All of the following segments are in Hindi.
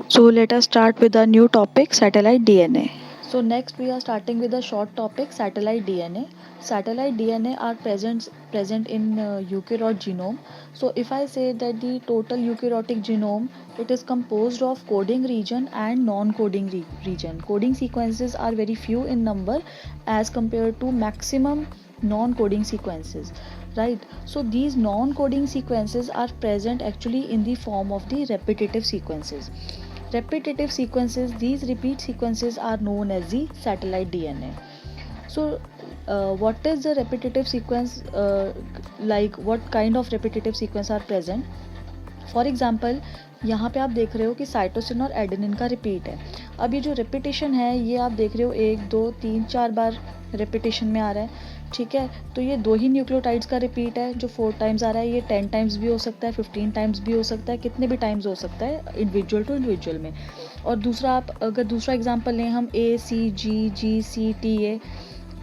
So let us start with a new topic, satellite DNA. So next we are starting with a short topic, satellite DNA. Satellite DNA are present in eukaryote genome. So if I say that the total eukaryotic genome, it is composed of coding region and non-coding region. Coding sequences are very few in number as compared to maximum non-coding sequences, right? So these non-coding sequences are present actually in the form of the repetitive sequences. Repetitive sequences, these repeat sequences are known as the satellite DNA. So what is the repetitive sequence, like what kind of repetitive sequence are present? For example यहाँ पे आप देख रहे हो कि साइटोसिन और एडेनिन का रिपीट है. अब ये जो रिपीटेशन है ये आप देख रहे हो 1 2 3 4 बार रिपीटेशन में आ रहा है, ठीक है. तो ये 2 ही न्यूक्लियोटाइड्स का रिपीट है जो 4 टाइम्स आ रहा है. ये 10 टाइम्स भी हो सकता है, 15 टाइम्स भी हो सकता है, कितने भी टाइम्स हो सकता है इंडिविजुअल टू इंडिविजुअल में. और दूसरा, आप अगर दूसरा एग्जांपल लें हम ACGGCTA,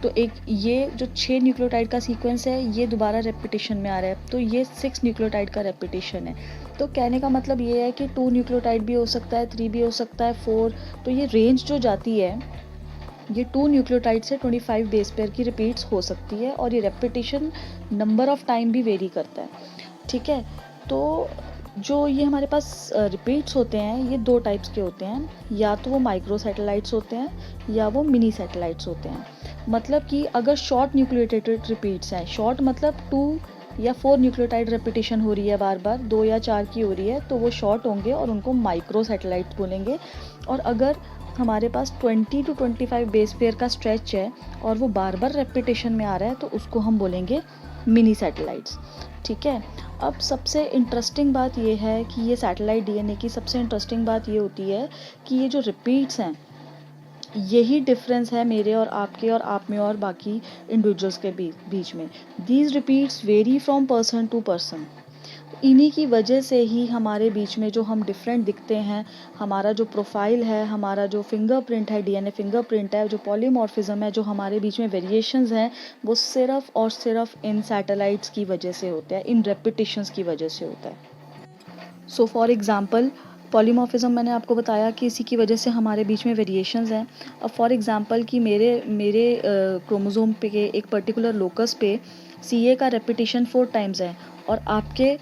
तो एक ये जो 6 न्यूक्लियोटाइड का सीक्वेंस है ये दोबारा रेपिटेशन में आ रहा है, तो ये 6 न्यूक्लियोटाइड का रेपिटेशन है. तो कहने का मतलब ये है कि 2 न्यूक्लियोटाइड भी हो सकता है, 3 भी हो सकता है, 4. तो ये रेंज जो जाती है ये 2 न्यूक्लियोटाइड से 25 बेस पेयर की रिपीट्स हो सकती है. और ये रेपिटेशन नंबर ऑफ टाइम भी वेरी करता है, ठीक है. तो जो ये हमारे पास रिपीट्स होते हैं ये 2 टाइप्स के होते हैं, या तो वो माइक्रो सैटेलाइट्स होते हैं या वो मिनी सैटेलाइट्स होते हैं. मतलब कि अगर शॉर्ट न्यूक्लियोटाइड रिपीट्स हैं, शॉर्ट मतलब 2 या 4 न्यूक्लियोटाइड रेपिटेशन हो रही है बार बार, 2 या 4 की हो रही है, तो वो शॉर्ट होंगे और उनको माइक्रो सैटेलाइट बोलेंगे. और अगर हमारे पास 20 to 25 बेस पेयर का स्ट्रेच है और वो बार बार रेपिटेशन में आ रहा है, तो उसको हम बोलेंगे मिनी सैटेलाइट्स, ठीक है. अब सबसे इंटरेस्टिंग बात ये है कि ये सैटेलाइट डीएनए की सबसे इंटरेस्टिंग बात ये होती है कि ये जो रिपीट्स हैं यही डिफरेंस है मेरे और आपके और आप में और बाकी इंडिविजुअल्स के बीच में. These repeats vary from person to person. इन्हीं की वजह से ही हमारे बीच में जो हम डिफरेंट दिखते हैं, हमारा जो प्रोफाइल है, हमारा जो फिंगरप्रिंट है, डीएनए फिंगरप्रिंट है, जो पॉलीमॉर्फिज्म है, जो हमारे बीच में वेरिएशंस हैं, वो सिर्फ और सिर्फ इन सैटेलाइट्स की वजह से होता है, इन रेपिटेशंस की वजह से होता है. सो फॉर एग्ज़ाम्पल पॉलीमॉर्फिज्म मैंने आपको बताया कि इसी की वजह से हमारे बीच में वेरिएशंस हैं. अब फॉर एग्ज़ाम्पल कि मेरे मेरे क्रोमोसोम पे के एक पर्टिकुलर लोकस पे CA का रेपिटेशन 4 टाइम्स है और आपके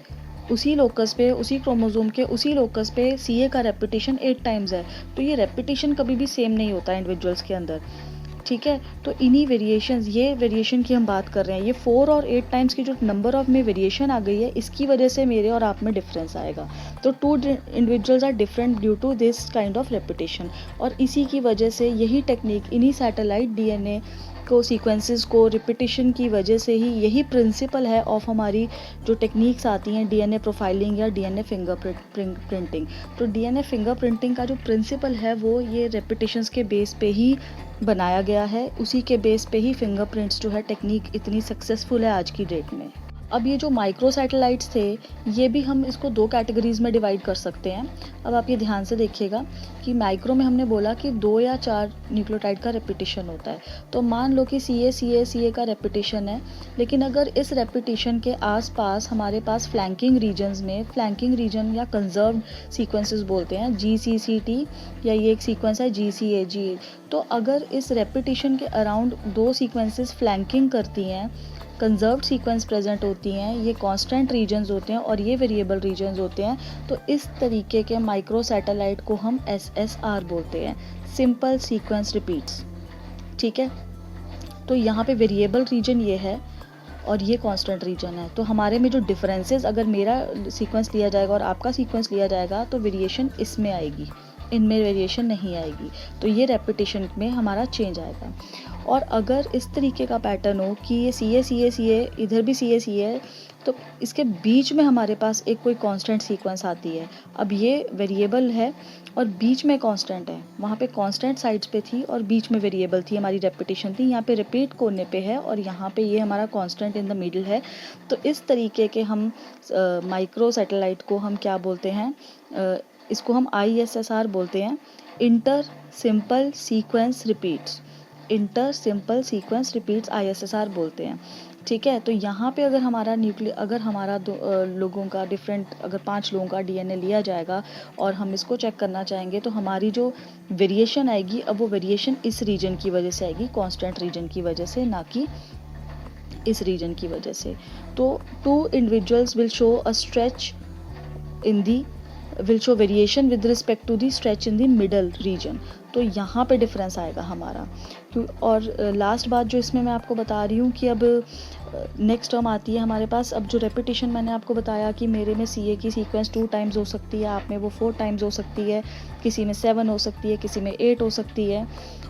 उसी लोकस पे, उसी क्रोमोसोम के उसी लोकस पे CA का रेपिटेशन 8 टाइम्स है. तो ये रेपिटेशन कभी भी सेम नहीं होता इंडिविजुअल्स के अंदर, ठीक है. तो इन्हीं वेरिएशंस, ये वेरिएशन की हम बात कर रहे हैं, ये 4 और 8 टाइम्स की जो नंबर ऑफ में वेरिएशन आ गई है, इसकी वजह से मेरे और आप में डिफरेंस आएगा. तो 2 individuals are different due to this kind of repetition. और इसी की वजह से यही टेक्निक, इन्हीं सैटेलाइट डीएनए को, सीक्वेंसेस को रिपीटिशन की वजह से ही यही प्रिंसिपल है ऑफ हमारी जो टेक्निक्स आती हैं डीएनए प्रोफाइलिंग या डीएनए फिंगरप्रिंटिंग. तो डीएनए फिंगरप्रिंटिंग का जो प्रिंसिपल है वो ये रेपिटेशंस के बेस पे ही बनाया गया है. उसी के बेस पे ही फिंगरप्रिंट्स जो है टेक्निक इतनी सक्सेसफुल है आज की डेट में. अब ये जो माइक्रो सैटेलाइट्स थे, ये भी हम इसको 2 कैटेगरीज़ में डिवाइड कर सकते हैं. अब आप ये ध्यान से देखिएगा कि माइक्रो में हमने बोला कि 2 या 4 न्यूक्लियोटाइड का रेपिटेशन होता है. तो मान लो कि CA का रेपिटेशन है, लेकिन अगर इस रेपिटेशन के आसपास हमारे पास फ्लैंकिंग रीजन्स में, फ्लैंकिंग रीजन या कंजर्व्ड सीक्वेंसेस बोलते हैं, GCCT, या ये एक सीक्वेंस है GCAG. तो अगर इस रेपिटेशन के अराउंड 2 सीक्वेंसेस फ्लैंकिंग करती हैं, कंजर्व्ड सीक्वेंस प्रेजेंट होती हैं, ये कांस्टेंट रीजन्स होते हैं और ये वेरिएबल रीजन्स होते हैं, तो इस तरीके के माइक्रो सैटेलाइट को हम SSR बोलते हैं, सिंपल सीक्वेंस रिपीट्स, ठीक है. तो यहाँ पे वेरिएबल रीजन ये है और ये कांस्टेंट रीजन है. तो हमारे में जो डिफरेंसेस, अगर मेरा सीक्वेंस लिया जाएगा और आपका सीक्वेंस लिया जाएगा तो वेरिएशन इसमें आएगी, इनमें वेरिएशन नहीं आएगी. तो ये रेपिटेशन में हमारा चेंज आएगा. और अगर इस तरीके का पैटर्न हो कि ये CA इधर भी CA है, तो इसके बीच में हमारे पास एक कोई कांस्टेंट सीक्वेंस आती है. अब ये वेरिएबल है और बीच में कांस्टेंट है, वहाँ पे कांस्टेंट साइड्स पे थी और बीच में वेरिएबल थी, हमारी रेपिटेशन थी. यहाँ पे रिपीट कोने पे है और यहाँ पे ये हमारा कांस्टेंट इन द मिडिल है. तो इस तरीके के हम माइक्रो सैटेलाइट को हम क्या बोलते हैं, इसको हम ISSR बोलते हैं, inter simple sequence repeats. Inter simple sequence repeats ISSR बोलते हैं. ठीक है। तो यहाँ पे अगर हमारा लोगों का डिफरेंट, अगर 5 लोगों का डीएनए लिया जाएगा और हम इसको चेक करना चाहेंगे, तो हमारी जो वेरिएशन आएगी, अब वो वेरिएशन इस रीजन की वजह से आएगी, कांस्टेंट रीजन की वजह से, ना कि इस रीजन की वजह से। तो 2 individuals will show variation with respect to the stretch in the middle region. तो यहाँ पे डिफरेंस आएगा हमारा। और लास्ट बात जो इसमें मैं आपको बता रही हूँ कि अब नेक्स्ट टर्म आती है हमारे पास। अब जो रेपिटेशन मैंने आपको बताया कि मेरे में सी ए की सीक्वेंस 2 टाइम्स हो सकती है, आप में वो 4 टाइम्स हो सकती है, किसी में 7 हो सकती है, किसी में 8 हो सकती है।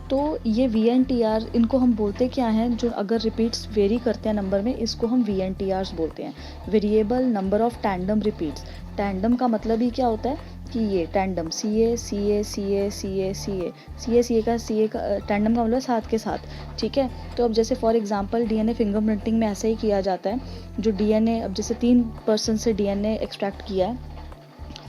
तो ये VNTR, इनको हम बोलते क्या हैं, जो अगर रिपीट्स वेरी करते हैं नंबर में, इसको हम VNTRs बोलते हैं, variable number of tandem repeats. Tandem का मतलब ही क्या होता है कि ये tandem CA CA CA CA CA CA CA का टैंडम का मतलब साथ के साथ। ठीक है। तो अब जैसे फॉर एग्जांपल DNA फिंगरप्रिंटिंग में ऐसे ही किया जाता है। जो DNA, अब जैसे 3 पर्सन से DNA एक्सट्रैक्ट किया है,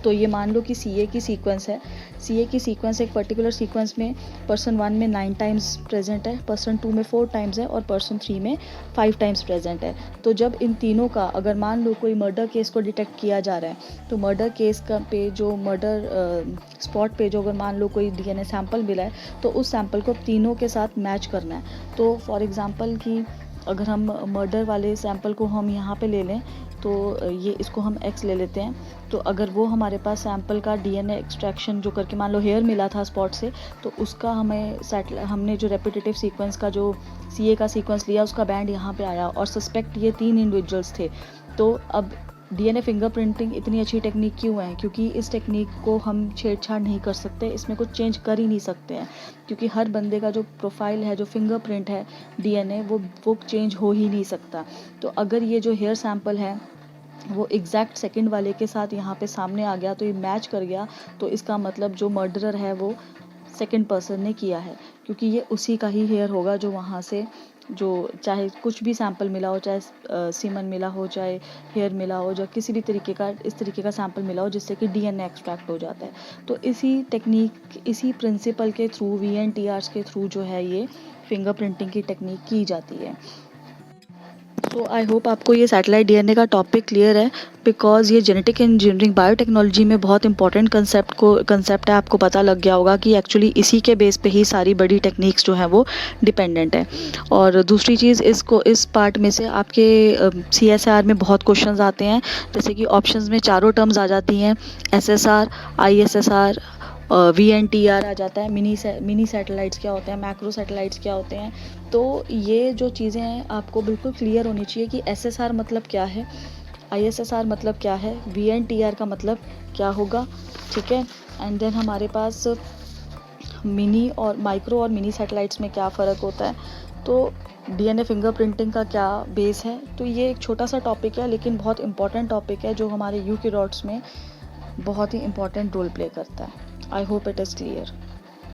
तो ये मान लो कि CA की सीक्वेंस है। CA की सीक्वेंस एक पर्टिकुलर सीक्वेंस में पर्सन 1 में 9 टाइम्स प्रेजेंट है, पर्सन 2 में 4 टाइम्स है और पर्सन 3 में 5 टाइम्स प्रेजेंट है। तो जब इन तीनों का, अगर मान लो कोई मर्डर केस को डिटेक्ट किया जा रहा है, तो मर्डर केस का पे जो मर्डर स्पॉट पे जो अगर मान लो कोई DNA सैंपल मिला है, तो उस सैंपल को तीनों के साथ मैच करना है। तो फॉर एग्जांपल कि अगर हम मर्डर वाले सैंपल को हम यहाँ पे ले लें, तो ये इसको हम X ले लेते हैं। तो अगर वो हमारे पास सैंपल का DNA एक्सट्रैक्शन जो करके मान लो हेयर मिला था स्पॉट से, तो उसका हमने जो रेपिटेटिव सीक्वेंस का जो CA का सीक्वेंस लिया, उसका बैंड यहाँ पे आया और सस्पेक्ट ये 3 इंडिविजुअल्स थे। तो अब DNA फिंगरप्रिंटिंग इतनी अच्छी टेक्निक क्यों है? क्योंकि इस टेक्निक को हम छेड़छाड़ नहीं कर सकते, इसमें कुछ चेंज कर ही नहीं सकते हैं, क्योंकि हर बंदे का जो प्रोफाइल है, जो फिंगरप्रिंट है DNA, वो चेंज हो ही नहीं सकता। तो अगर ये जो हेयर सैंपल है वो एग्जैक्ट सेकंड वाले के साथ यहाँ पे सामने आ गया, तो ये मैच कर गया, तो इसका मतलब जो मर्डरर है वो सेकंड पर्सन ने किया है, क्योंकि ये उसी का ही हेयर होगा जो वहाँ से, जो चाहे कुछ भी सैंपल मिला हो, चाहे सीमन मिला हो, चाहे हेयर मिला हो, जो किसी भी तरीके का इस तरीके का सैंपल मिला हो जिससे कि DNA एक्सट्रैक्ट हो जाता है। तो इसी टेक्निक, इसी प्रिंसिपल के थ्रू, VNTRs के थ्रू जो है ये फिंगरप्रिंटिंग की टेक्निक की जाती है। तो आई होप आपको ये सैटेलाइट DNA का टॉपिक क्लियर है, बिकॉज ये जेनेटिक इंजीनियरिंग बायोटेक्नोलॉजी में बहुत इंपॉर्टेंट कंसेप्ट है। आपको पता लग गया होगा कि एक्चुअली इसी के बेस पे ही सारी बड़ी टेक्निक्स जो हैं वो डिपेंडेंट है। और दूसरी चीज़, इस पार्ट में से आपके CSR में बहुत क्वेश्चंस आते हैं, जैसे कि ऑप्शंस में चारों टर्म्स आ जाती हैं, SSR, ISSR, VNTR आ जाता है। मिनी सैटेलाइट्स क्या होते हैं, मैक्रो सैटेलाइट्स क्या होते हैं। तो ये जो चीज़ें हैं आपको बिल्कुल क्लियर होनी चाहिए कि SSR मतलब क्या है, ISSR मतलब क्या है, VNTR का मतलब क्या होगा। ठीक है। एंड देन हमारे पास मिनी और माइक्रो और मिनी सैटेलाइट्स में क्या फ़र्क होता है, तो DNA फिंगरप्रिंटिंग का क्या बेस है। तो ये एक छोटा सा टॉपिक है, लेकिन बहुत इंपॉर्टेंट टॉपिक है, जो हमारे यूकेरियोट्स में बहुत ही इंपॉर्टेंट रोल प्ले करता है। I hope it is clear.